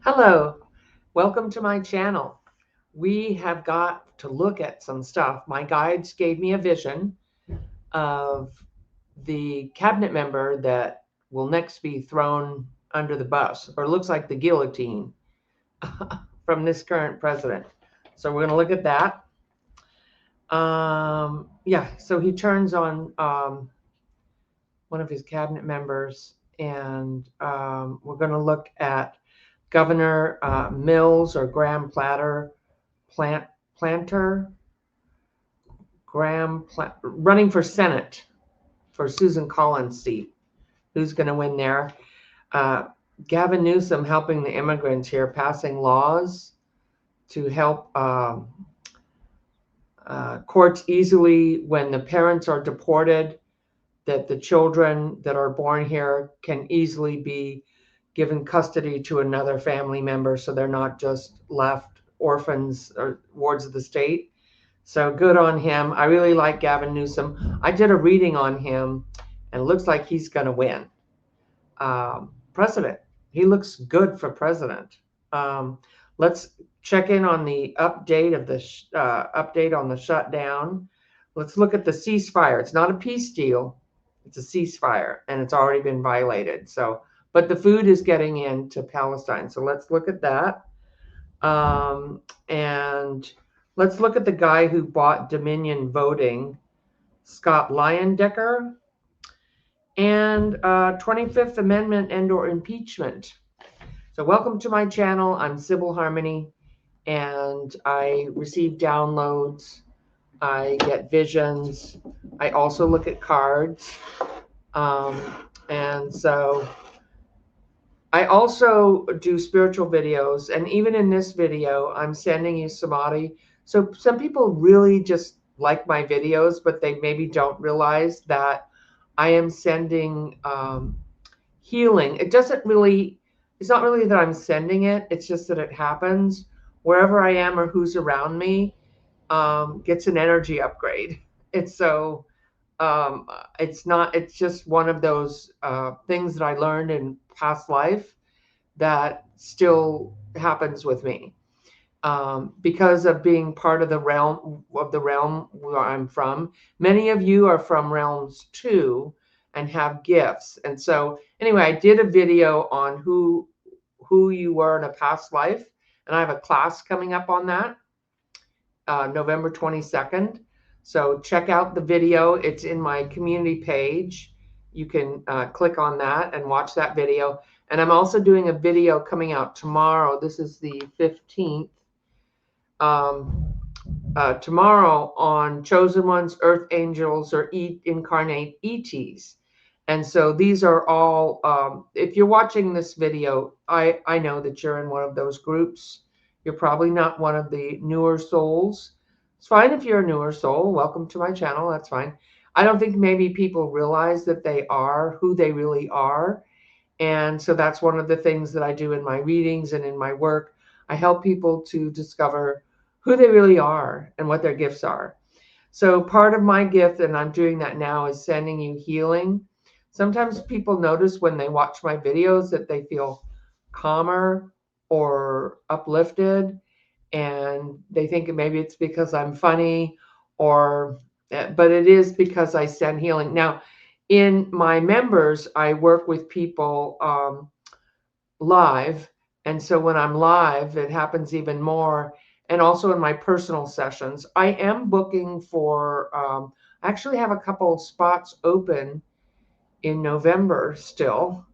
Hello, welcome to my channel. We have got to look at some stuff. My guides gave me a vision of the cabinet member that will next be thrown under the bus, or looks like the guillotine from this current president. So we're going to look at that. Yeah, so he turns on one of his cabinet members, and we're going to look at Governor Mills or Graham Planter, running for Senate for Susan Collins' seat. Who's going to win there? Uh, Gavin Newsom helping the immigrants here, passing laws to help courts easily when the parents are deported, that the children that are born here can easily be given custody to another family member so they're not just left orphans or wards of the state. So good on him. I really like Gavin Newsom. I did a reading on him, and it looks like he's going to win president. He looks good for president. Let's check in on the update of the update on the shutdown. Let's look at the ceasefire. It's not a peace deal. It's a ceasefire, and it's already been violated. So, but the food is getting into Palestine. So let's look at that. And let's look at the guy who bought Dominion Voting, Scott Leyendecker, and 25th Amendment and/or impeachment. So welcome to my channel. I'm Sybil Harmony, and I receive downloads. I get visions. I also look at cards. And so I also do spiritual videos. And even in this video, I'm sending you samadhi. So some people really just like my videos, but they maybe don't realize that I am sending healing. It's not really that I'm sending it. It's just that it happens wherever I am or who's around me gets an energy upgrade. It's so, it's just one of those things that I learned in past life that still happens with me. Because of being part of the realm where I'm from. Many of you are from realms too and have gifts. And so anyway, I did a video on who you were in a past life, and I have a class coming up on that November 22nd. So check out the video. It's in my community page. You can click on that and watch that video. And I'm also doing a video coming out tomorrow. This is the 15th. Tomorrow on chosen ones, earth angels, or incarnate ETs. And so these are all, if you're watching this video, I know that you're in one of those groups. You're probably not one of the newer souls. It's fine if you're a newer soul. Welcome to my channel. That's fine. I don't think maybe people realize that they are who they really are. And so that's one of the things that I do in my readings and in my work. I help people to discover who they really are and what their gifts are. So part of my gift, and I'm doing that now, is sending you healing. Sometimes people notice when they watch my videos that they feel calmer or uplifted, and they think maybe it's because I'm funny, but it is because I send healing. Now, in my members, I work with people live. And so when I'm live, it happens even more. And also in my personal sessions, I am booking for, I actually have a couple spots open in November still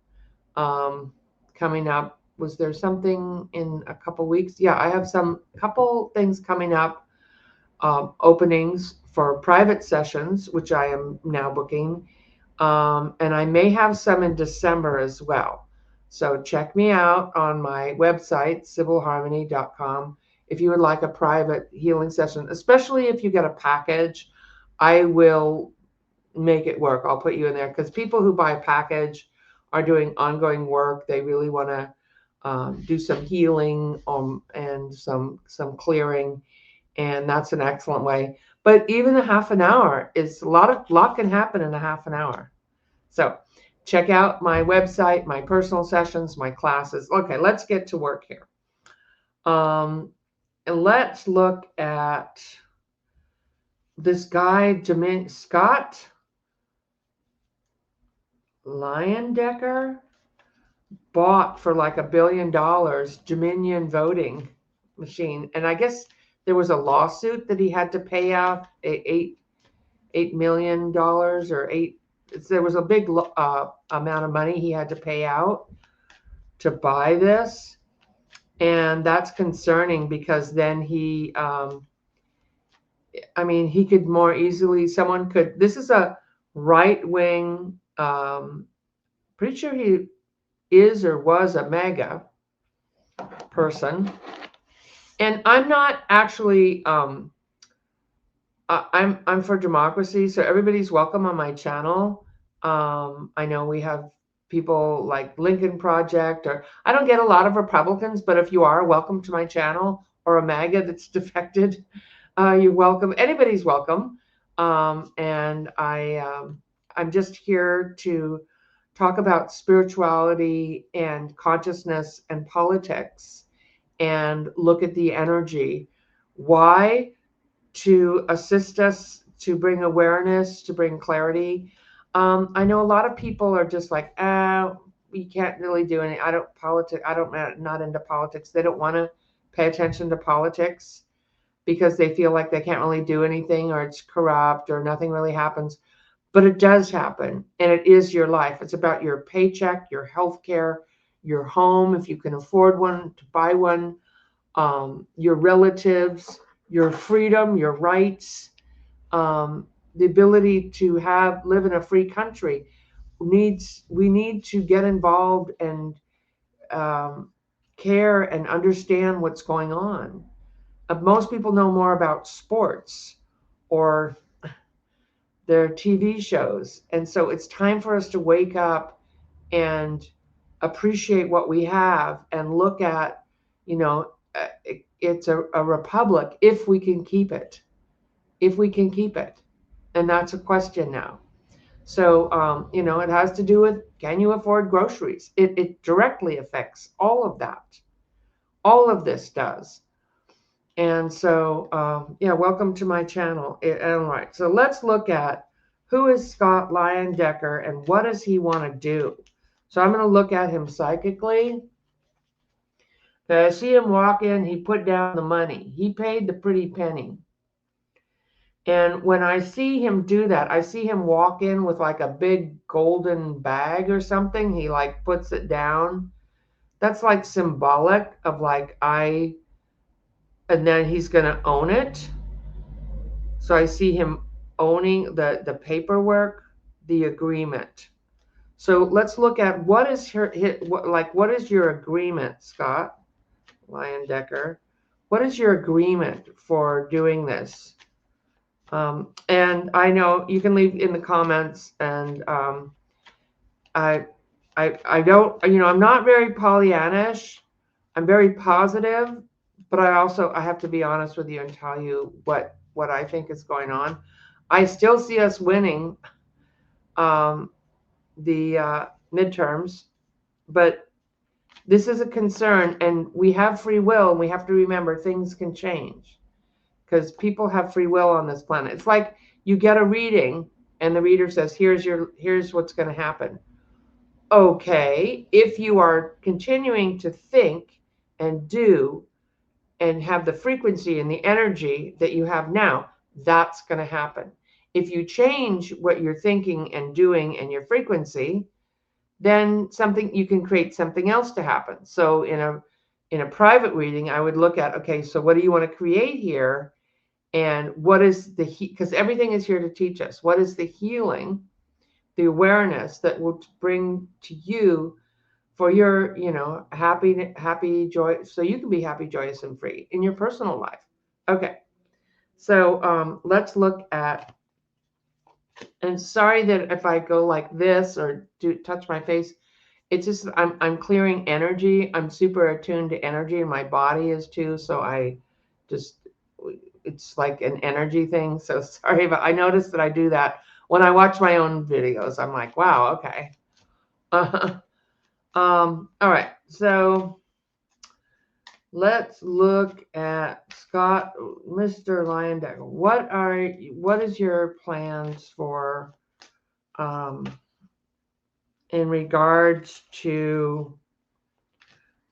coming up. Was there something in a couple weeks? Yeah, I have some couple things coming up, openings for private sessions, which I am now booking. And I may have some in December as well. So check me out on my website, sybilharmony.com. If you would like a private healing session, especially if you get a package, I will make it work. I'll put you in there because people who buy a package are doing ongoing work. They really want to do some healing and some clearing, and that's an excellent way. But even a half an hour is a lot can happen in a half an hour. So check out my website, my personal sessions, my classes. Okay, let's get to work here. And let's look at this guy, Scott Leyendecker, bought for like $1 billion Dominion voting machine. And I guess there was a lawsuit that he had to pay out $8 million or eight. There was a big amount of money he had to pay out to buy this. And that's concerning because then he could more easily, this is a right wing, pretty sure he is or was a MAGA person. And I'm not actually, I'm for democracy, so everybody's welcome on my channel. I know we have people like Lincoln Project, or I don't get a lot of Republicans, but if you are, welcome to my channel, or a MAGA that's defected. You're welcome. Anybody's welcome. And I'm just here to talk about spirituality and consciousness and politics and look at the energy. Why? To assist us to bring awareness, to bring clarity. I know a lot of people are just like, we can't really do any. I'm not into politics. They don't want to pay attention to politics because they feel like they can't really do anything, or it's corrupt, or nothing really happens. But it does happen, and it is your life. It's about your paycheck, your health care, your home, if you can afford one, to buy one, your relatives, your freedom, your rights, the ability to live in a free country. We need to get involved and care and understand what's going on. Most people know more about sports or their TV shows. And so it's time for us to wake up and appreciate what we have and look at, it's a republic if we can keep it. If we can keep it. And that's a question now. So, it has to do with, can you afford groceries? It directly affects all of that. All of this does. And so, welcome to my channel. All right, so let's look at who is Scott Leyendecker and what does he want to do? So I'm going to look at him psychically. I see him walk in, he put down the money. He paid the pretty penny. And when I see him do that, I see him walk in with like a big golden bag or something. He like puts it down. That's like symbolic of like, and then he's going to own it. So I see him owning the paperwork, the agreement. So let's look at what is your agreement, Scott Leyendecker? What is your agreement for doing this? And I know you can leave in the comments, and I don't, I'm not very Pollyannish. I'm very positive, but I have to be honest with you and tell you what I think is going on. I still see us winning the midterms, but this is a concern, and we have free will, and we have to remember things can change because people have free will on this planet. It's like you get a reading, and the reader says, here's what's going to happen. Okay, if you are continuing to think and do and have the frequency and the energy that you have now, that's going to happen. If you change what you're thinking and doing and your frequency, then you can create something else to happen. So in a private reading, I would look at, okay, so what do you want to create here? And what is because everything is here to teach us. What is the healing, the awareness that will bring to you for your, happy, joy, so you can be happy, joyous, and free in your personal life. Okay. So let's look at, and sorry that if I go like this or touch my face, it's just, I'm clearing energy. I'm super attuned to energy, and my body is too. So it's like an energy thing. So sorry, but I noticed that I do that when I watch my own videos. I'm like, wow, okay. All right. So let's look at Scott, Mr. Lyondecker. What is your plans for in regards to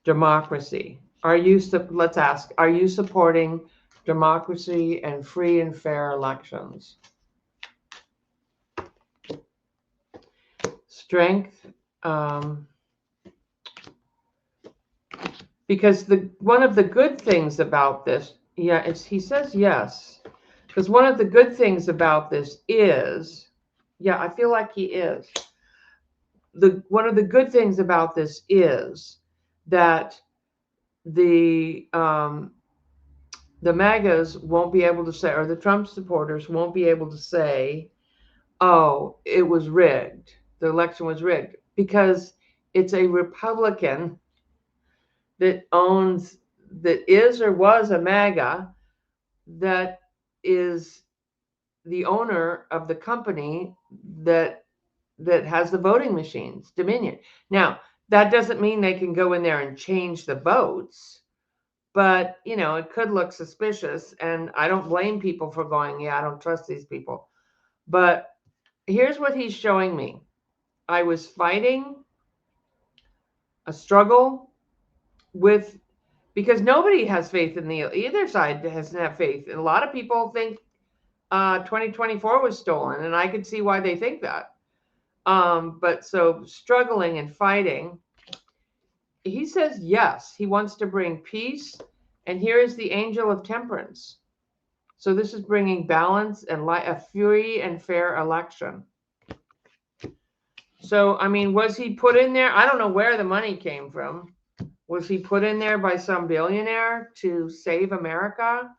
democracy? Let's ask, are you supporting democracy and free and fair elections? Strength, because one of the good things about this, he says yes, because one of the good things about this is, I feel like he is. One of the good things about this is that the MAGAs won't be able to say, or the Trump supporters won't be able to say, oh, it was rigged. The election was rigged, because it's a Republican that is or was a MAGA that is the owner of the company that has the voting machines, Dominion. Now, that doesn't mean they can go in there and change the votes, but it could look suspicious, and I don't blame people for going, I don't trust these people. But here's what he's showing me. I was fighting a struggle because nobody has faith in either side doesn't have faith. And a lot of people think 2024 was stolen, and I could see why they think that. But so struggling and fighting, he says yes, he wants to bring peace. And here is the angel of temperance. So this is bringing balance and a free and fair election. So, I mean, was he put in there? I don't know where the money came from. Was he put in there by some billionaire to save America?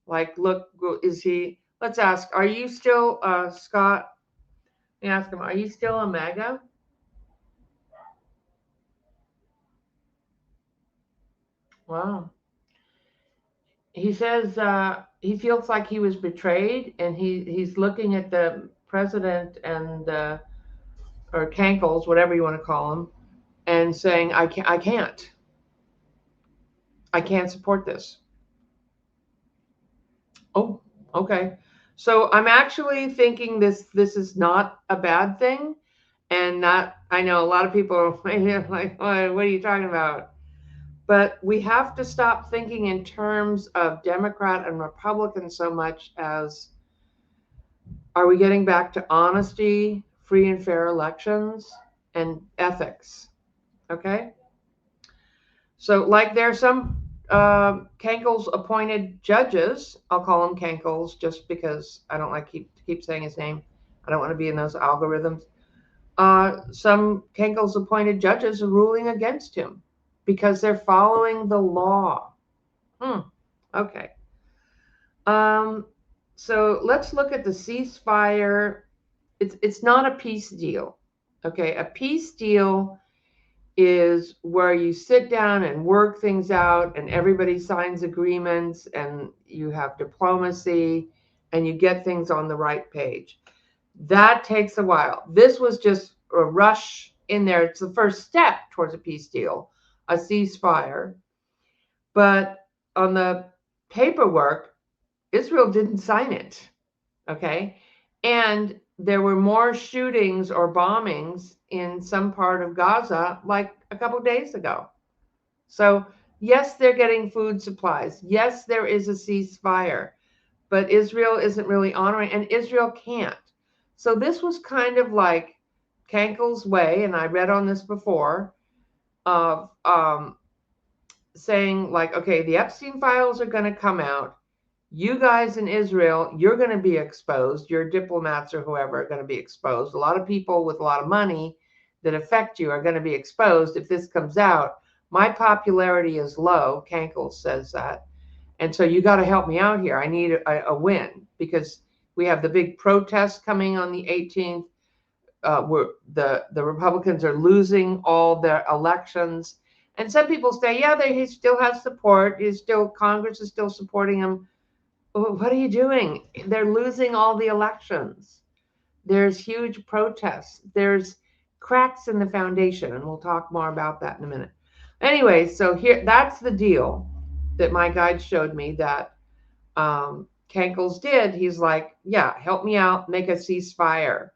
Like, look, let's ask, are you still, Scott, let me ask him, are you still a MAGA? Wow. He says he feels like he was betrayed, and he's looking at the president and or Cankles, whatever you want to call him, and saying, I can't support this. Oh, okay. So I'm actually thinking this is not a bad thing, and not. I know a lot of people are like, what are you talking about? But we have to stop thinking in terms of Democrat and Republican so much as, are we getting back to honesty, free and fair elections, and ethics? Okay. So, like, there are some Kankles appointed judges. I'll call him Kankles just because I don't like keep saying his name. I don't want to be in those algorithms. Some Kankles appointed judges are ruling against him because they're following the law. Okay. So let's look at the ceasefire. It's not a peace deal. Okay, a peace deal is where you sit down and work things out, and everybody signs agreements, and you have diplomacy, and you get things on the right page. That takes a while. This was just a rush in there. It's the first step towards a peace deal, a ceasefire. But on the paperwork, Israel didn't sign it. Okay. And there were more shootings or bombings in some part of Gaza like a couple of days ago. So, yes, they're getting food supplies. Yes, there is a ceasefire, but Israel isn't really honoring, and Israel can't. So, this was kind of like Kankel's way, and I read on this before, of saying, like, okay, the Epstein files are going to come out. You guys in Israel, you're going to be exposed. Your diplomats or whoever are going to be exposed. A lot of people with a lot of money that affect you are going to be exposed if this comes out. My popularity is low. Kankel says that. And so you got to help me out here. I need a win, because we have the big protest coming on the 18th. Where the Republicans are losing all their elections. And some people say, yeah, he still has support. Congress is still supporting him. What are you doing? They're losing all the elections. There's huge protests. There's cracks in the foundation, and we'll talk more about that in a minute. Anyway, so here, that's the deal that my guide showed me that Kankles did. He's like, yeah, help me out, make a ceasefire.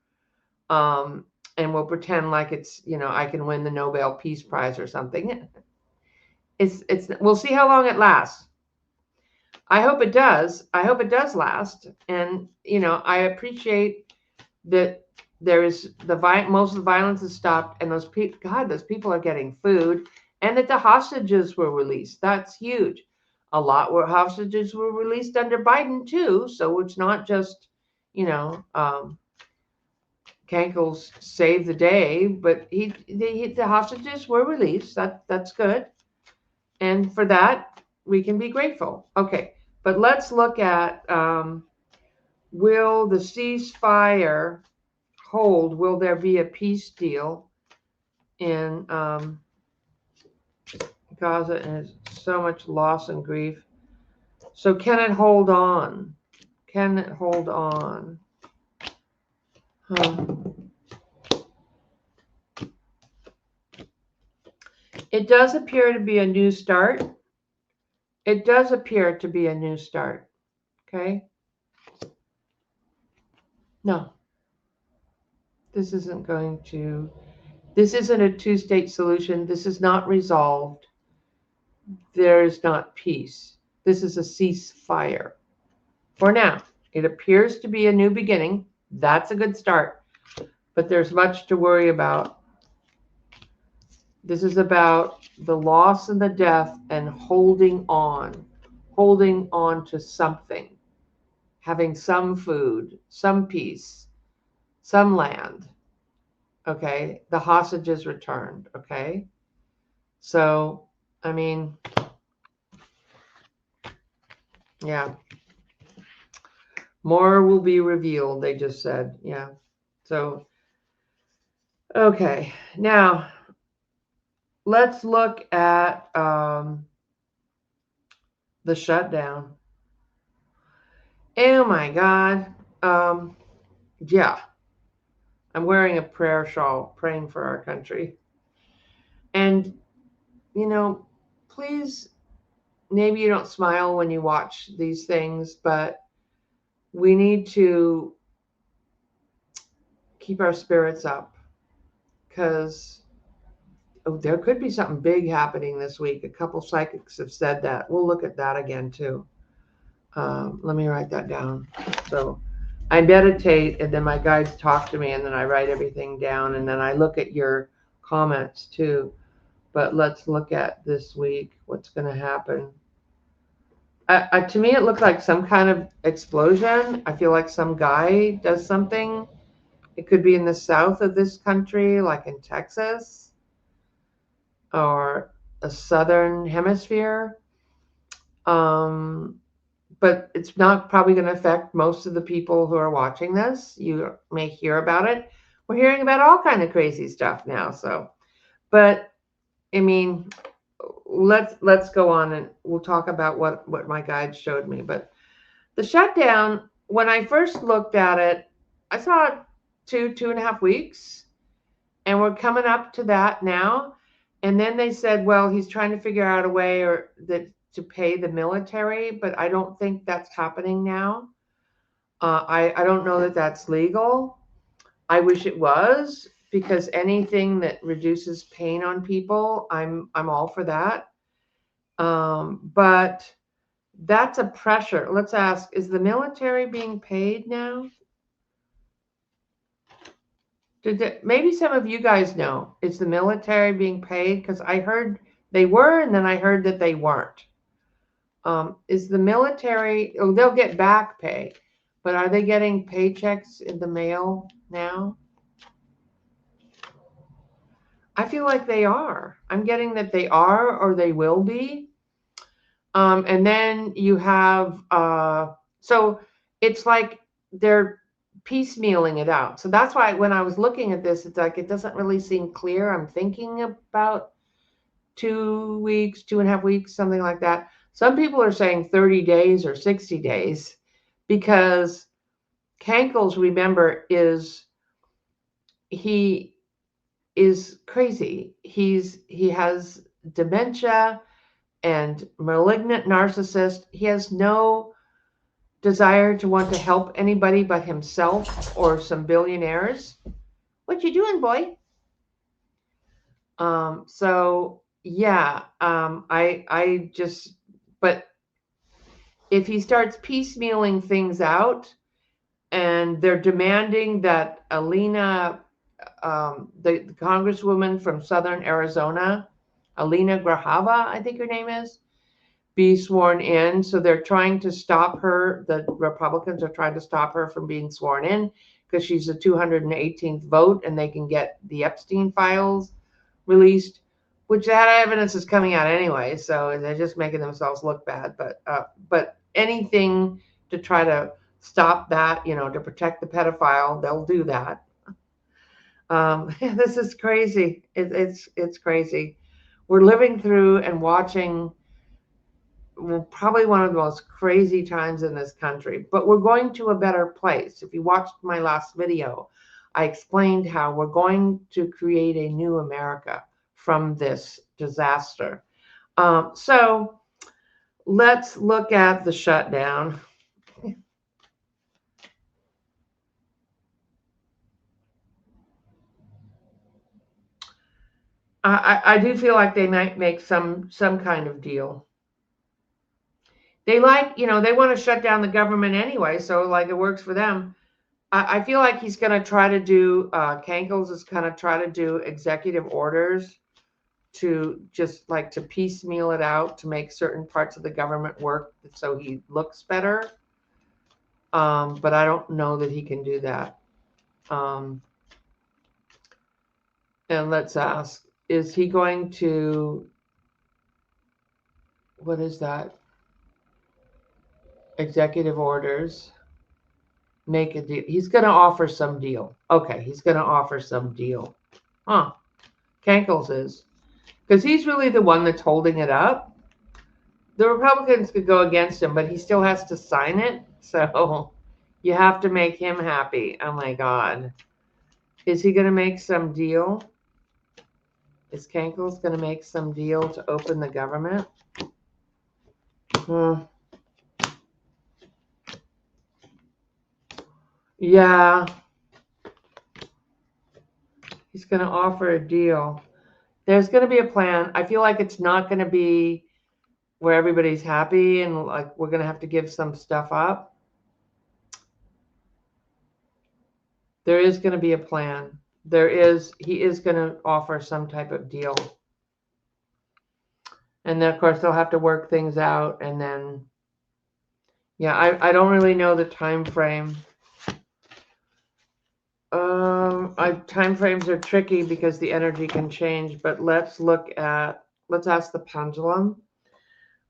And we'll pretend like it's, I can win the Nobel Peace Prize or something. We'll see how long it lasts. I hope it does. I hope it does last. And, I appreciate that there is most of the violence is stopped, and those people are getting food, and that the hostages were released. That's huge. A lot were hostages were released under Biden too. So it's not just, Kankles saved the day, but the hostages were released. That's good. And for that, we can be grateful. Okay, but let's look at, will the ceasefire hold? Will there be a peace deal in Gaza? And so much loss and grief. So can it hold on? Can it hold on? It does appear to be a new start. It does appear to be a new start. Okay? No. This isn't a two-state solution. This is not resolved. There's not peace. This is a ceasefire. For now, it appears to be a new beginning. That's a good start. But there's much to worry about. This is about the loss and the death and holding on to something, having some food, some peace, some land. Okay, the hostages returned. Okay, so I mean, yeah, more will be revealed. They just said, yeah. So, okay, now let's look at the shutdown. Oh my God. Yeah. I'm wearing a prayer shawl, praying for our country. And, please, maybe you don't smile when you watch these things, but we need to keep our spirits up, because there could be something big happening this week. A couple psychics have said that. We'll look at that again, too. Let me write that down. So I meditate, and then my guides talk to me, and then I write everything down, and then I look at your comments too. But let's look at this week, what's going to happen. To me, it looked like some kind of explosion. I feel like some guy does something. It could be in the south of this country, like in Texas, or a southern hemisphere. But it's not probably going to affect most of the people who are watching this. You may hear about it. We're hearing about all kind of crazy stuff now. So, but I mean, let's go on, and we'll talk about what my guide showed me. But the shutdown, when I first looked at it, I saw 2.5 weeks, and we're coming up to that now. And then they said, well, he's trying to figure out a way to pay the military, but I don't think that's happening now. I don't know that that's legal. I wish it was, because anything that reduces pain on people, I'm all for that. But that's a pressure. Let's ask, is the military being paid now? Maybe some of you guys know, is the military being paid? Because I heard they were, and then I heard that they weren't. Is the military, they'll get back pay, but are they getting paychecks in the mail now? I feel like they are. I'm getting that they are, or they will be. And then you have, so it's like they're piecemealing it out. So that's why when I was looking at this, it's like it doesn't really seem clear. I'm thinking about 2 weeks, 2.5 weeks, something like that. Some people are saying 30 days or 60 days, because Kankles, remember, he is crazy. He has dementia and malignant narcissist. He has no desire to want to help anybody but himself or some billionaires. What you doing, boy? So yeah, I just, but if he starts piecemealing things out and they're demanding that Alina, the congresswoman from Southern Arizona, Alina Grahava, I think her name is, be sworn in. So they're trying to stop her. The Republicans are trying to stop her from being sworn in because she's the 218th vote and they can get the Epstein files released, which that evidence is coming out anyway. So they're just making themselves look bad. But anything to try to stop that, to protect the pedophile, they'll do that. This is crazy. It's crazy. We're living through and watching probably one of the most crazy times in this country, but we're going to a better place. If you watched my last video, I explained how we're going to create a new America from this disaster. So let's look at the shutdown. I do feel like they might make some kind of deal. They they want to shut down the government anyway, so like it works for them. I feel like he's going to try to do, Kankles is going to try to do executive orders to just like to piecemeal it out to make certain parts of the government work so he looks better. But I don't know that he can do that. And let's ask, is he going to, what is that? Executive orders. Make a deal. He's going to offer some deal. Okay, he's going to offer some deal. Huh. Kankles is. Because he's really the one that's holding it up. The Republicans could go against him, but he still has to sign it. So you have to make him happy. Oh my God. Is he going to make some deal? Is Kankles going to make some deal to open the government? Yeah. He's going to offer a deal. There's going to be a plan. I feel like it's not going to be where everybody's happy and like we're going to have to give some stuff up. There is going to be a plan. He is going to offer some type of deal. And then of course they'll have to work things out, and then yeah, I don't really know the time frame. Time frames are tricky because the energy can change, but let's ask the pendulum.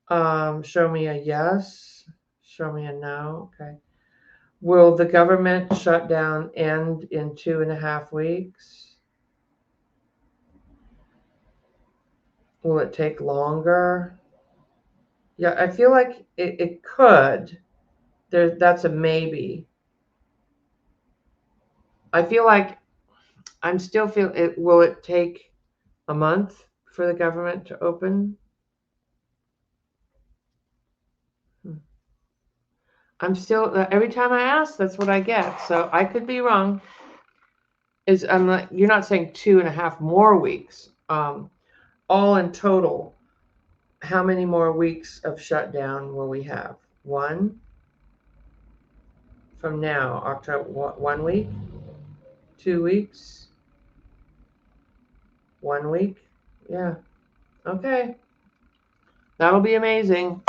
Show me a yes. Show me a no. Okay. Will the government shutdown end in 2.5 weeks? Will it take longer? Yeah, I feel like it could. That's a maybe. I feel like I'm still feeling it. Will it take a month for the government to open? I'm still, every time I ask, that's what I get. So I could be wrong. You're not saying 2.5 more weeks. All in total, how many more weeks of shutdown will we have? One from now, October, 1 week, 2 weeks, 1 week. Yeah. Okay. That'll be amazing.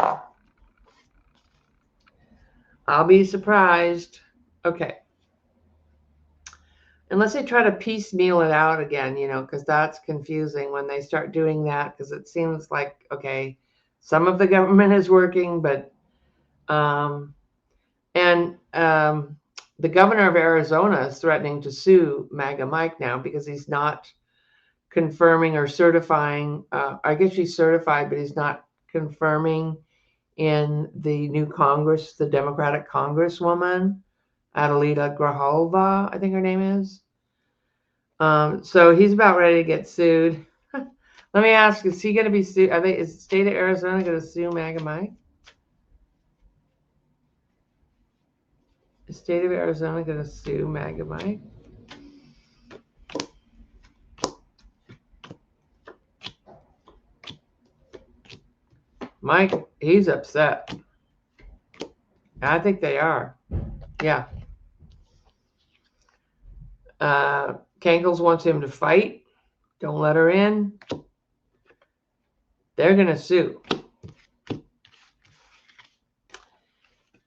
I'll be surprised. Okay. Unless they try to piecemeal it out again, because that's confusing when they start doing that, because it seems like, okay, some of the government is working, but, the governor of Arizona is threatening to sue MAGA Mike now because he's not confirming or certifying. I guess he's certified, but he's not confirming in the new Congress, the Democratic Congresswoman, Adelita Grijalva, I think her name is. So he's about ready to get sued. Let me ask, is he going to be sued? Is the state of Arizona going to sue MAGA Mike? Is the state of Arizona going to sue MAGA Mike? Mike, he's upset. I think they are. Yeah. Kankles wants him to fight. Don't let her in. They're going to sue.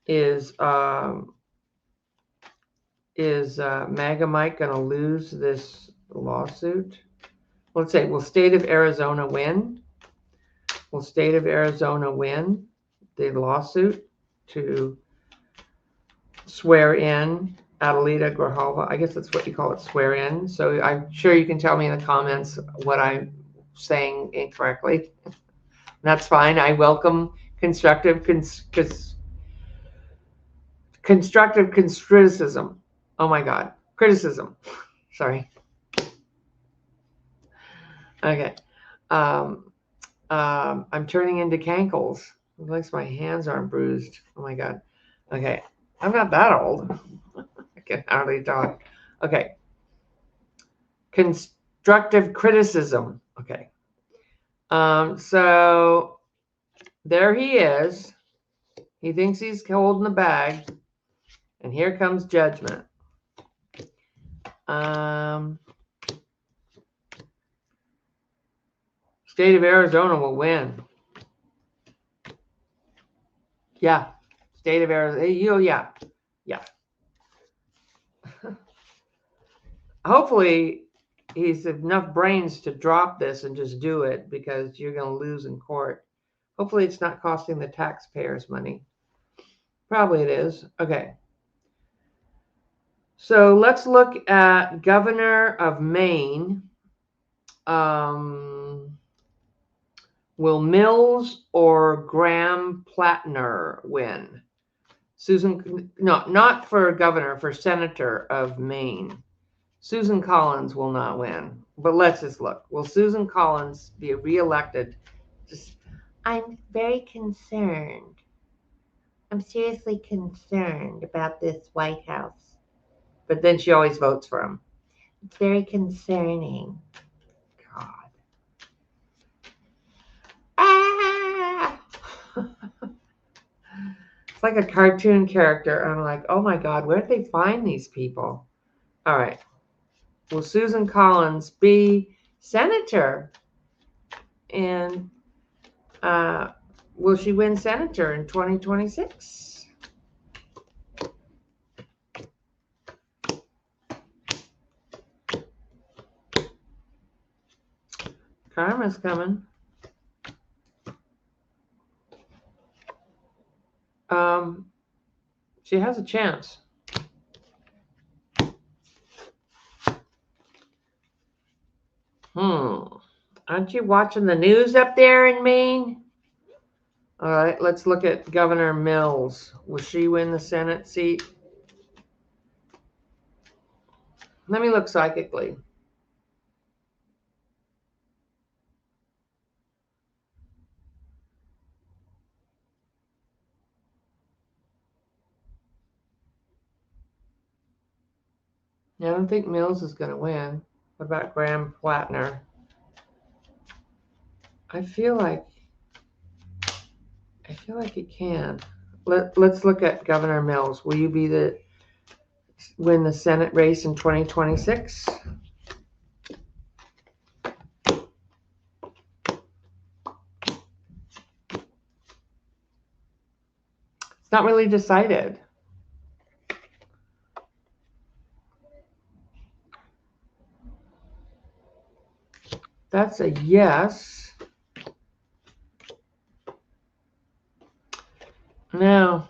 Is MAGA Mike going to lose this lawsuit? Let's say, will state of Arizona win? Will state of Arizona win the lawsuit to swear in Adelita Grijalva? I guess that's what you call it, swear in. So I'm sure you can tell me in the comments what I'm saying incorrectly. That's fine. I welcome constructive criticism. Oh my God, criticism. Sorry. Okay. I'm turning into Cankles. At least my hands aren't bruised. Oh my God. Okay. I'm not that old. I can hardly talk. Okay. Constructive criticism. Okay. So there he is. He thinks he's holding the bag. And here comes judgment. State of Arizona will win. Yeah. State of Arizona. Yeah. Yeah. Hopefully, he's enough brains to drop this and just do it, because you're going to lose in court. Hopefully, it's not costing the taxpayers money. Probably it is. Okay. So let's look at Governor of Maine. Will Mills or Graham Plattner win? No, not for governor, for senator of Maine. Susan Collins will not win. But let's just look. Will Susan Collins be reelected? I'm very concerned. I'm seriously concerned about this White House. But then she always votes for him. It's very concerning. God. Ah! It's like a cartoon character. I'm like, oh my God, where did they find these people? All right. Will Susan Collins be senator? And will she win senator in 2026? Karma's coming. She has a chance. Aren't you watching the news up there in Maine? All right, let's look at Governor Mills. Will she win the Senate seat? Let me look psychically. I don't think Mills is going to win. What about Graham Plattner? I feel like he can. Let's look at Governor Mills. Will you win the Senate race in 2026? It's not really decided. That's a yes. Now,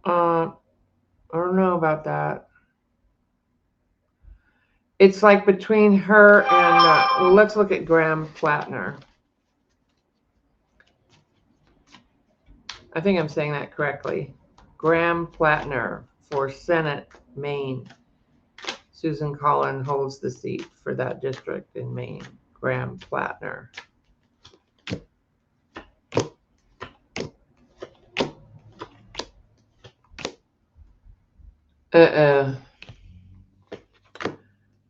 I don't know about that. It's like between her and, well, let's look at Graham Plattner. I think I'm saying that correctly. Graham Plattner for Senate, Maine. Susan Collin holds the seat for that district in Maine. Graham Plattner.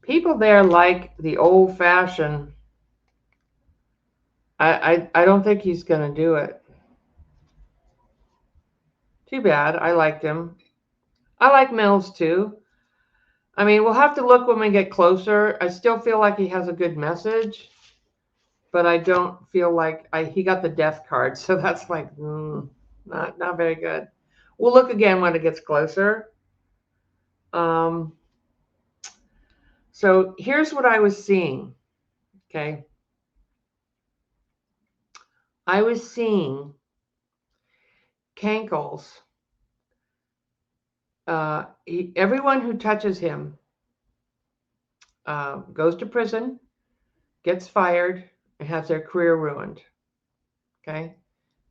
People there like the old-fashioned. I don't think he's going to do it. Too bad. I liked him. I like Mills too. I mean, we'll have to look when we get closer. I still feel like he has a good message, but I don't feel like he got the death card, so that's like not very good. We'll look again when it gets closer. So here's what I was seeing. Okay, I was seeing Kankles. Everyone who touches him goes to prison, gets fired, and has their career ruined. Okay,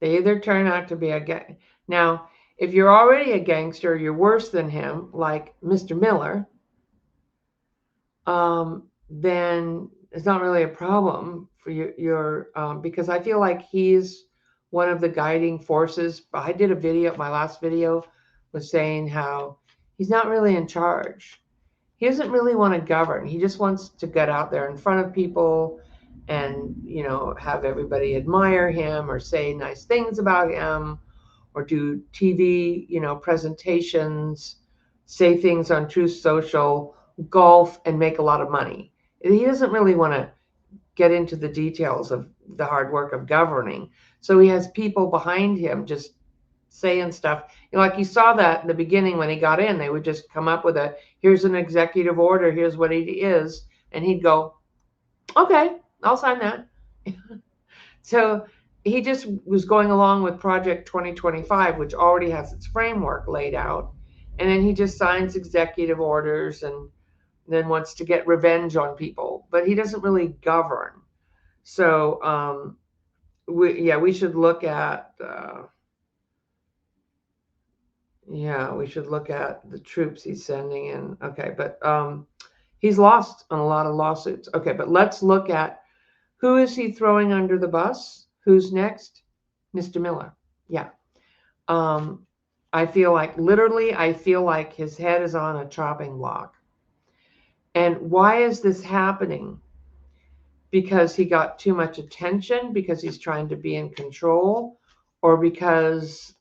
they either turn out to be a gang. Now, if you're already a gangster, you're worse than him, like Mr. Miller. Then it's not really a problem for your because I feel like he's one of the guiding forces. I did a video, my last video was saying how he's not really in charge. He doesn't really want to govern. He just wants to get out there in front of people and, have everybody admire him or say nice things about him or do TV, presentations, say things on Truth Social, golf, and make a lot of money. He doesn't really want to get into the details of the hard work of governing. So he has people behind him just saying stuff. Like you saw that in the beginning when he got in, they would just come up with here's an executive order, here's what it is. And he'd go, okay, I'll sign that. So he just was going along with Project 2025, which already has its framework laid out. And then he just signs executive orders and then wants to get revenge on people. But he doesn't really govern. So, we should look at... we should look at the troops he's sending in. Okay, but he's lost on a lot of lawsuits. Okay, but let's look at who is he throwing under the bus? Who's next? Mr. Miller. Yeah. I feel like his head is on a chopping block. And why is this happening? Because he got too much attention, because he's trying to be in control, or because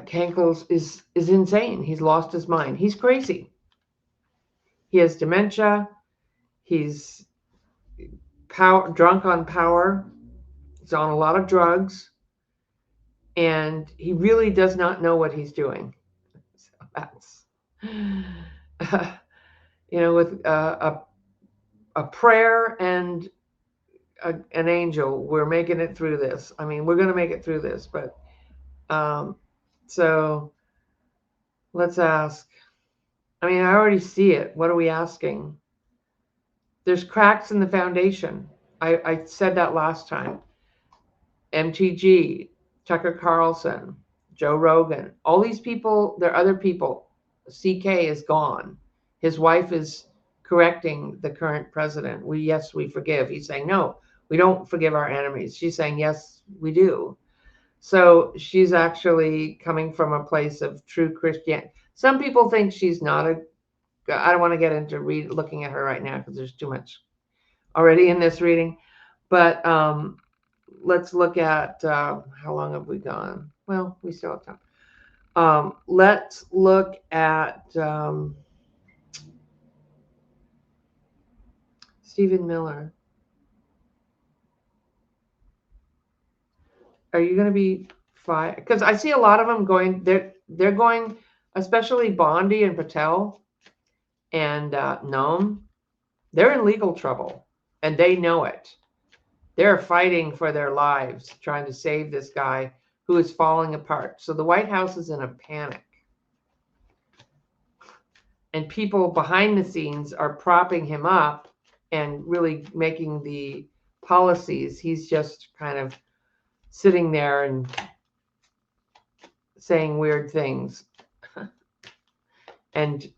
Kankles is insane. He's lost his mind. He's crazy. He has dementia. He's drunk on power. He's on a lot of drugs. And he really does not know what he's doing. So that's, with a prayer and an angel, we're making it through this. I mean, we're going to make it through this. But so let's ask. I mean, I already see it. What are we asking? There's cracks in the foundation. I said that last time. MTG, Tucker Carlson, Joe Rogan, all these people, they're other people. CK is gone. His wife is correcting the current president. We forgive. He's saying, no, we don't forgive our enemies. She's saying, yes, we do. So she's actually coming from a place of true Christianity. Some people think she's not I don't want to get into looking at her right now because there's too much already in this reading. But let's look at how long have we gone? Well, we still have time. Let's look at Stephen Miller. Are you going to be fired? Because I see a lot of them going. They're going, especially Bondi and Patel and Noam. They're in legal trouble, and they know it. They're fighting for their lives, trying to save this guy who is falling apart. So the White House is in a panic. And people behind the scenes are propping him up and really making the policies. He's just kind of sitting there and saying weird things. and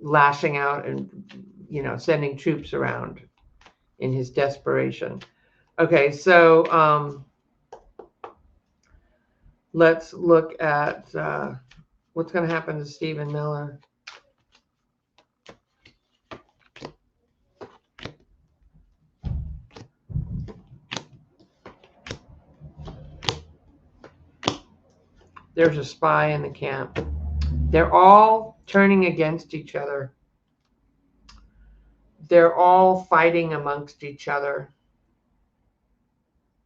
lashing out and, sending troops around in his desperation. Okay, so let's look at what's going to happen to Stephen Miller. There's a spy in the camp. They're all turning against each other. They're all fighting amongst each other.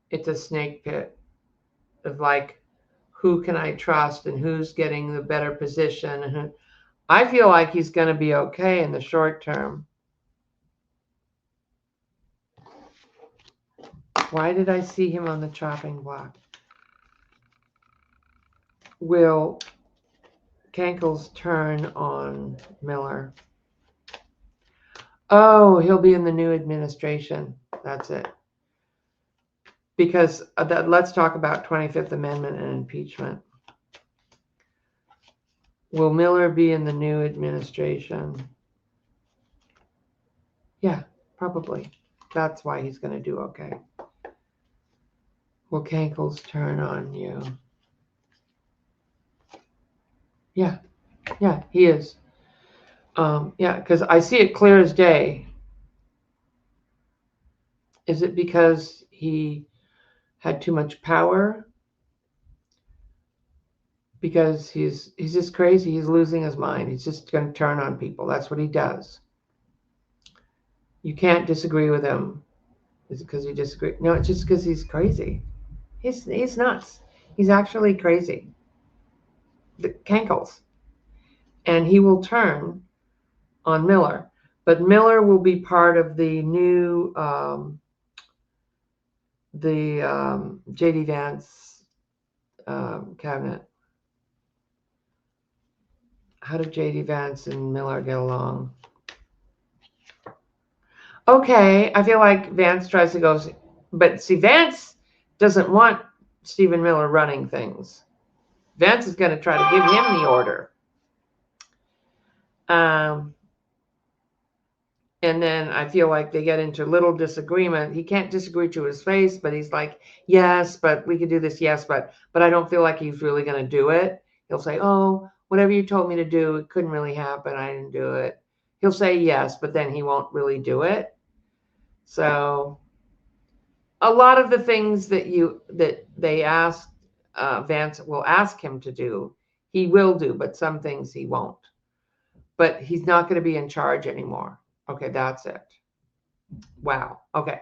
It's a snake pit of like, who can I trust and who's getting the better position. I feel like he's going to be okay in the short term. Why did I see him on the chopping block? Will Kankle's turn on Miller? Oh, he'll be in the new administration. That's it. Because let's talk about 25th Amendment and impeachment. Will Miller be in the new administration? Yeah, probably. That's why he's going to do okay. Will Kankle's turn on you? Yeah, he is. Yeah, because I see it clear as day. Is it because he had too much power? Because he's just crazy. He's losing his mind. He's just going to turn on people. That's what he does. You can't disagree with him. Is it because you disagree? No, it's just because he's crazy. He's nuts. He's actually crazy. The Kankles. And he will turn on Miller. But Miller will be part of the new J.D. Vance cabinet. How did J.D. Vance and Miller get along? Okay, I feel like Vance tries to go, but see, Vance doesn't want Stephen Miller running things. Vance is going to try to give him the order. And then I feel like they get into little disagreement. He can't disagree to his face, but he's like, yes, but we could do this, yes, but I don't feel like he's really going to do it. He'll say, oh, whatever you told me to do, it couldn't really happen. I didn't do it. He'll say yes, but then he won't really do it. So a lot of the things that they ask Vance will ask him to do, he will do, but some things he won't. But he's not going to be in charge anymore. Okay, that's it. Wow. Okay.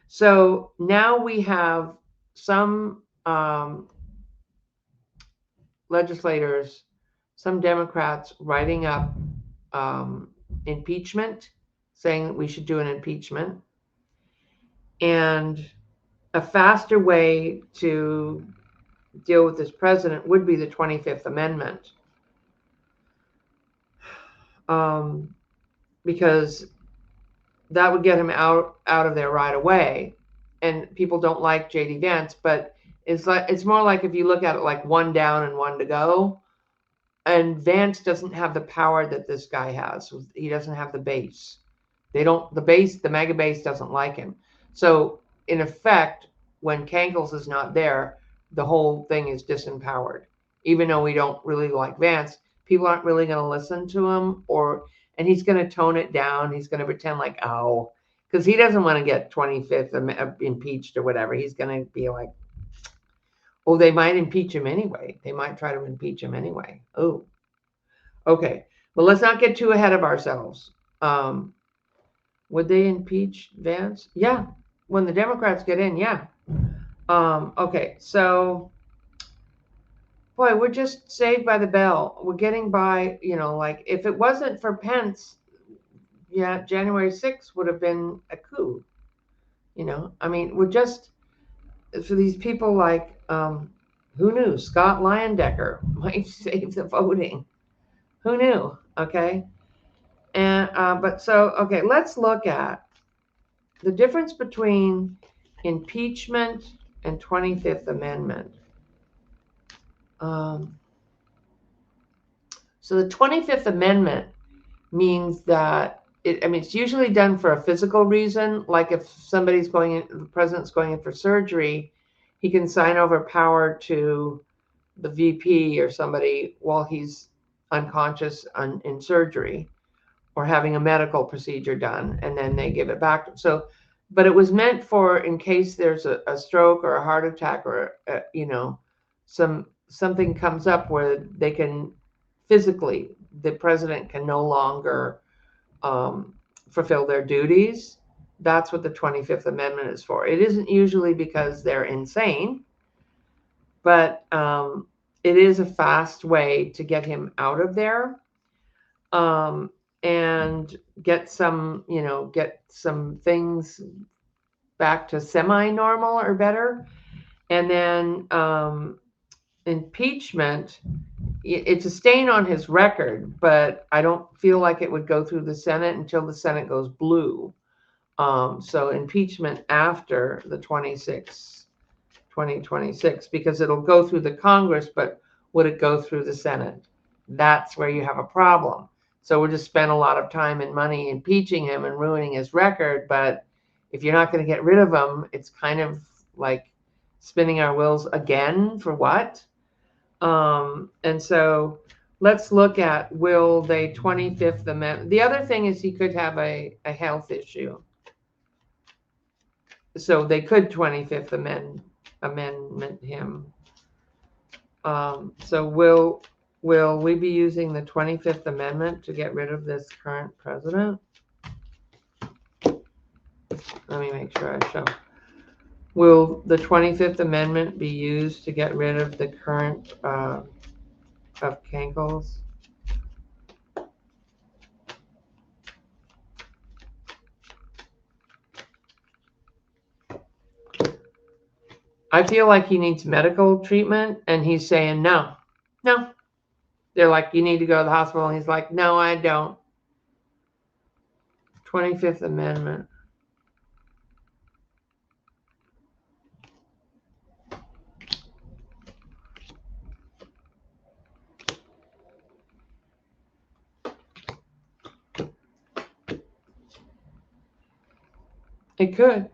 So now we have some legislators, some Democrats writing up impeachment, saying that we should do an impeachment. And a faster way to deal with this president would be the 25th Amendment. Because that would get him out of there right away. And people don't like J.D. Vance, but it's more like if you look at it like one down and one to go. And Vance doesn't have the power that this guy has. He doesn't have the base. The mega base doesn't like him. So in effect, when Kankles is not there, the whole thing is disempowered. Even though we don't really like Vance, people aren't really going to listen to him, and he's going to tone it down. He's going to pretend like, oh, because he doesn't want to get 25th impeached or whatever. He's going to be like, oh, they might impeach him anyway. They might try to impeach him anyway. Oh, okay. Well, let's not get too ahead of ourselves. Would they impeach Vance? Yeah. When the Democrats get in, yeah. Okay. So, boy, we're just saved by the bell. We're getting by, like if it wasn't for Pence, yeah, January 6th would have been a coup. I mean, we're just, for these people like, who knew? Scott Leyendecker might save the voting. Who knew? Okay. And, okay, let's look at the difference between impeachment and 25th Amendment. So the 25th Amendment means that it's usually done for a physical reason. Like if the president's going in for surgery, he can sign over power to the VP or somebody while he's unconscious in surgery or having a medical procedure done, and then they give it back. So, but it was meant for in case there's a stroke or a heart attack or something comes up where they can physically, the president can no longer fulfill their duties. That's what the 25th Amendment is for. It isn't usually because they're insane, but it is a fast way to get him out of there, and get some things back to semi-normal or better. And then impeachment, it's a stain on his record, but I don't feel like it would go through the Senate until the Senate goes blue. So impeachment after the 2026, because it'll go through the Congress, but would it go through the Senate? That's where you have a problem. So we'll just spend a lot of time and money impeaching him and ruining his record. But if you're not going to get rid of him, it's kind of like spinning our wheels again for what? And so let's look at, will they 25th Amendment? The other thing is he could have a health issue. So they could 25th Amendment him. So will we be using the 25th Amendment to get rid of this current president? Let me make sure I show. Will the 25th Amendment be used to get rid of the current of Kankles? I feel like he needs medical treatment, and he's saying no. They're like, you need to go to the hospital, and he's like, no, I don't. 25th Amendment. It could.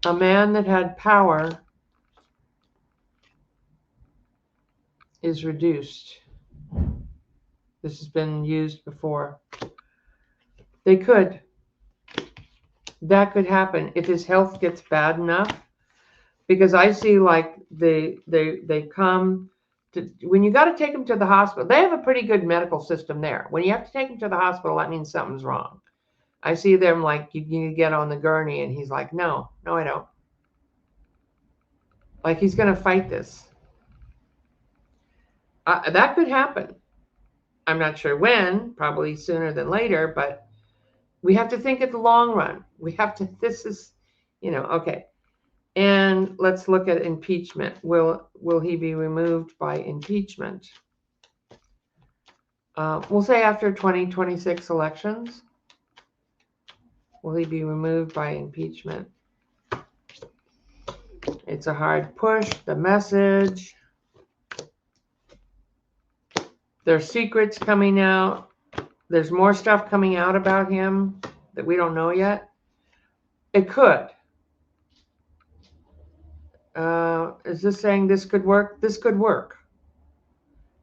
A man that had power is reduced. This has been used before. They could. That could happen if his health gets bad enough. Because I see like they come to, when you got to take them to the hospital, they have a pretty good medical system there. When you have to take them to the hospital, that means something's wrong. I see them like, you get on the gurney, and he's like, no, I don't. Like he's going to fight this. That could happen. I'm not sure when, probably sooner than later, but we have to think at the long run. This is, okay. And let's look at impeachment. Will he be removed by impeachment? We'll say after 2026 elections. Will he be removed by impeachment? It's a hard push. The message. There's secrets coming out. There's more stuff coming out about him that we don't know yet. It could. Is this saying this could work? This could work.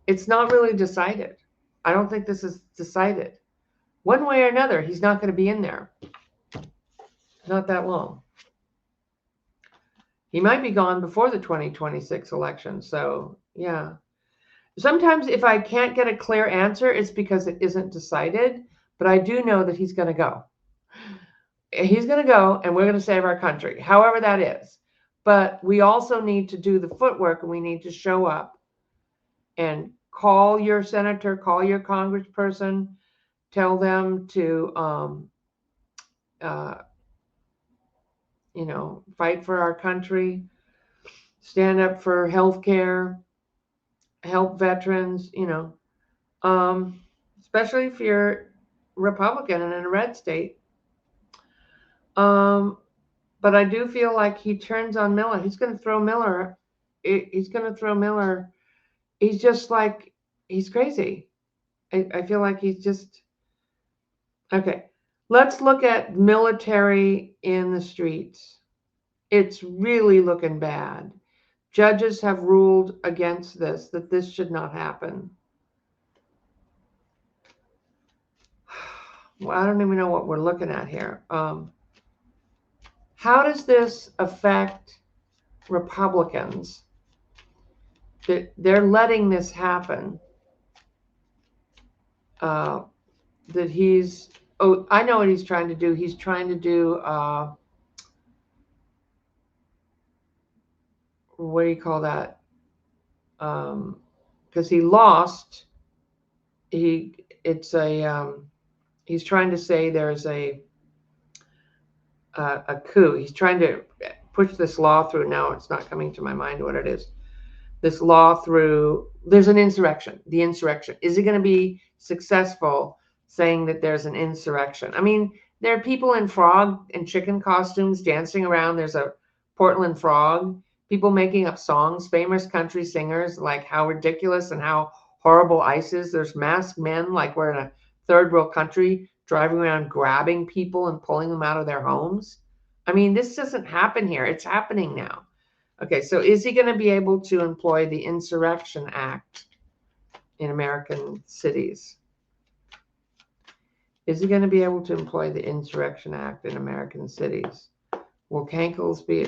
It's not really decided. I don't think this is decided. One way or another, he's not going to be in there. Not that long. He might be gone before the 2026 election. So, yeah. Sometimes if I can't get a clear answer, it's because it isn't decided. But I do know that he's going to go. He's going to go, and we're going to save our country, however that is. But we also need to do the footwork, and we need to show up and call your senator, call your congressperson, tell them to, fight for our country, stand up for health care, help veterans, especially if you're Republican and in a red state. But I do feel like he turns on Miller. He's going to throw Miller. He's going to throw Miller he's just like, he's crazy. I feel like he's just, okay. Let's look at military in the streets. It's really looking bad. Judges have ruled against this, that this should not happen. Well, I don't even know what we're looking at here. How does this affect Republicans? That they're letting this happen. That he's, oh, I know what he's trying to do. He's trying to do, what do you call that? Because he lost. It's a, he's trying to say there's a coup. He's trying to push this law through. Now it's not coming to my mind what it is. This law through, there's an insurrection. The insurrection. Is it going to be successful saying that there's an insurrection? I mean, there are people in frog and chicken costumes dancing around. There's a Portland frog. People making up songs, famous country singers, like how ridiculous and how horrible ICE is. There's masked men like we're in a third world country driving around grabbing people and pulling them out of their homes. I mean, this doesn't happen here. It's happening now. Okay, so is he going to be able to employ the Insurrection Act in American cities? Is he going to be able to employ the Insurrection Act in American cities? Will Cankles be...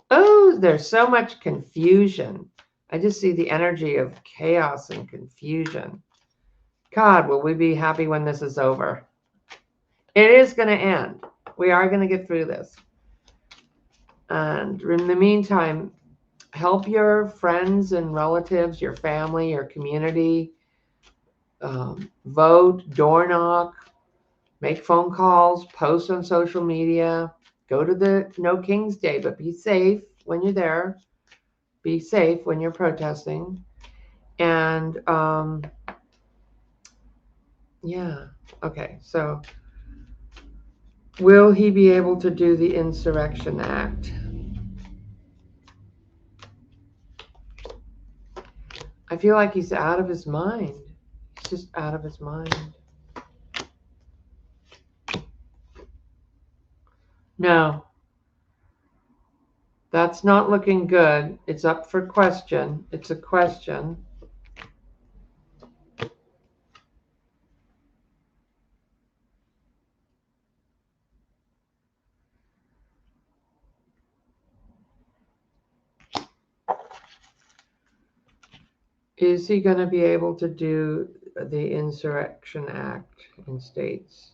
Oh, there's so much confusion. I just see the energy of chaos and confusion. God, will we be happy when this is over? It is going to end. We are going to get through this. And in the meantime, help your friends and relatives, your family, your community. Vote, door knock, make phone calls, post on social media. Go to the No King's Day, but be safe when you're there. Be safe when you're protesting. And yeah, okay. So will he be able to do the Insurrection Act? I feel like he's out of his mind. He's just out of his mind. No, that's not looking good. It's up for question. It's a question. Is he going to be able to do the Insurrection Act in states?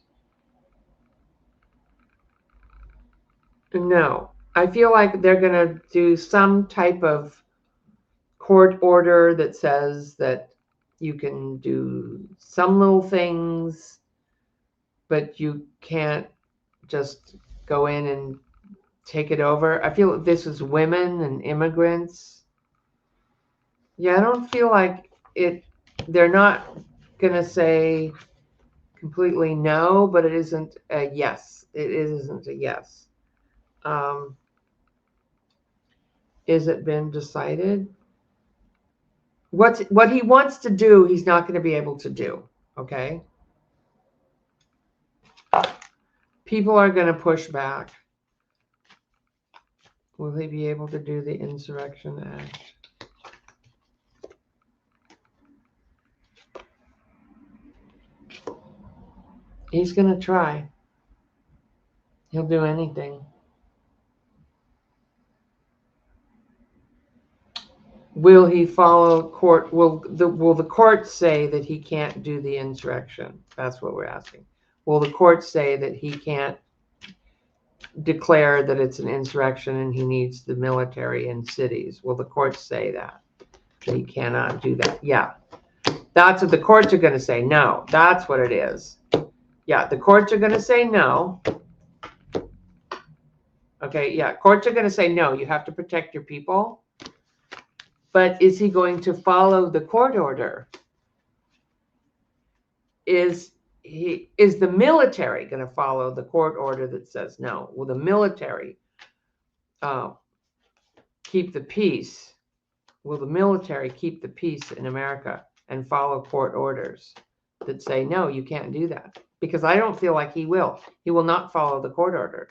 No. I feel like they're going to do some type of court order that says that you can do some little things, but you can't just go in and take it over. I feel this is women and immigrants. Yeah, I don't feel like it. They're not going to say completely no, but it isn't a yes. It isn't a yes. Is it been decided? What he wants to do, he's not going to be able to do. Okay. People are going to push back. Will he be able to do the Insurrection Act? He's going to try. He'll do anything. Will he follow court? Will the court say that he can't do the insurrection? That's what we're asking. Will the court say that he can't declare that it's an insurrection and he needs the military in cities? Will the court say that he cannot do that? Yeah. That's what the courts are going to say. No, that's what it is. Yeah, the courts are going to say no. Okay, yeah, courts are going to say no, you have to protect your people. But is he going to follow the court order? Is the military going to follow the court order that says no? Will the military keep the peace will the military keep the peace in America and follow court orders that say, no, you can't do that? Because I don't feel like he will. He will not follow the court order.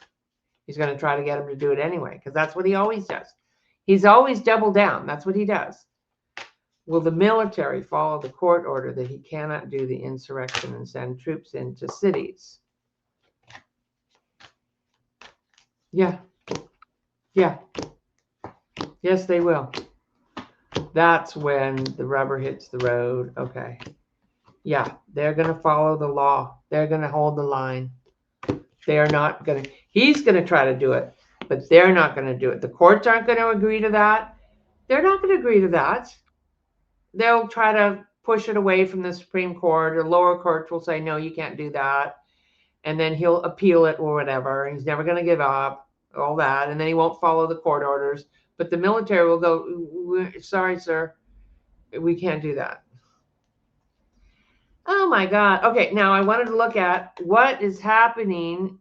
He's going to try to get him to do it anyway, because that's what he always does. He's always double down. That's what he does. Will the military follow the court order that he cannot do the insurrection and send troops into cities? Yeah. Yeah. Yes, they will. That's when the rubber hits the road. Okay. Yeah, they're going to follow the law. They're going to hold the line. They're not going to, he's going to try to do it, but they're not going to do it. The courts aren't going to agree to that. They're not going to agree to that. They'll try to push it away from the Supreme Court, or lower courts will say, no, you can't do that. And then he'll appeal it or whatever. He's never going to give up, all that. And then he won't follow the court orders. But the military will go, sorry, sir, we can't do that. Oh my God. Okay, now I wanted to look at what is happening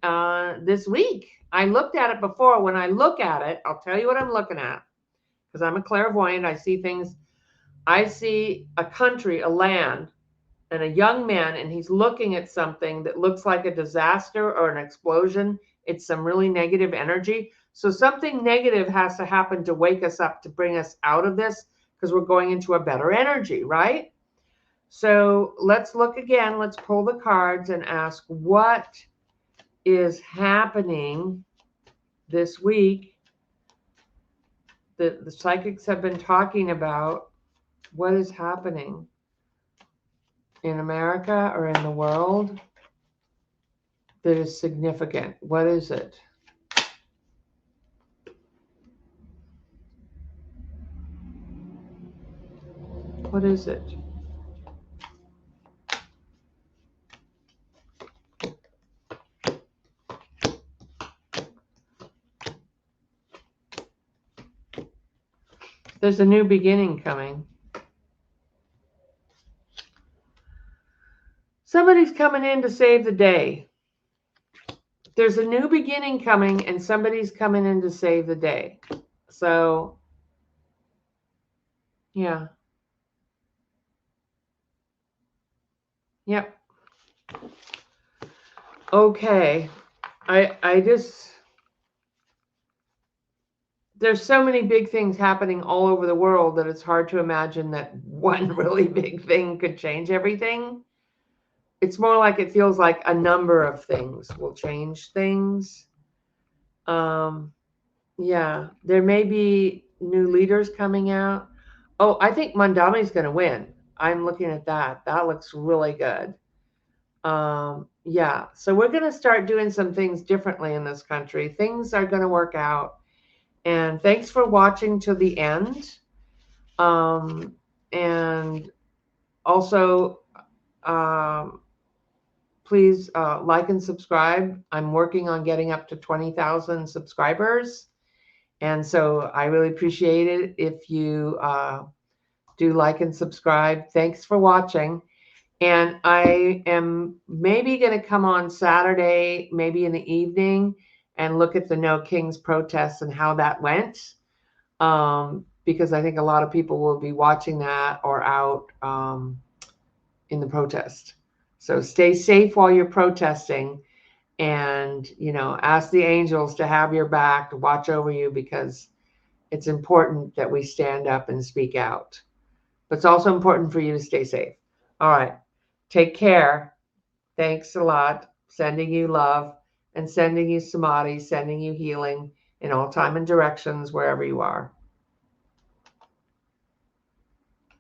this week. I looked at it before. When I look at it, I'll tell you what I'm looking at, because I'm a clairvoyant. I see things. I see a country, a land, and a young man, and he's looking at something that looks like a disaster or an explosion. It's some really negative energy. So something negative has to happen to wake us up, to bring us out of this, because we're going into a better energy, right? So let's look again. Let's pull the cards and ask, what is happening this week that the psychics have been talking about? What is happening in America or in the world that is significant? What is it? What is it? There's a new beginning coming. Somebody's coming in to save the day. There's a new beginning coming, and somebody's coming in to save the day. So, yeah. Yep. Okay. I just, there's so many big things happening all over the world that it's hard to imagine that one really big thing could change everything. It's more like it feels like a number of things will change things. Yeah, there may be new leaders coming out. Oh, I think Mondami's going to win. I'm looking at that. That looks really good. Yeah, so we're going to start doing some things differently in this country. Things are going to work out. And thanks for watching to the end. And also, please like and subscribe. I'm working on getting up to 20,000 subscribers. And so I really appreciate it if you do like and subscribe. Thanks for watching. And I am maybe going to come on Saturday, maybe in the evening, and look at the No Kings protests and how that went. Because I think a lot of people will be watching that or out in the protest. So stay safe while you're protesting, and, you know, ask the angels to have your back, to watch over you, because it's important that we stand up and speak out. But it's also important for you to stay safe. All right. Take care. Thanks a lot. Sending you love and sending you samadhi, sending you healing in all time and directions wherever you are.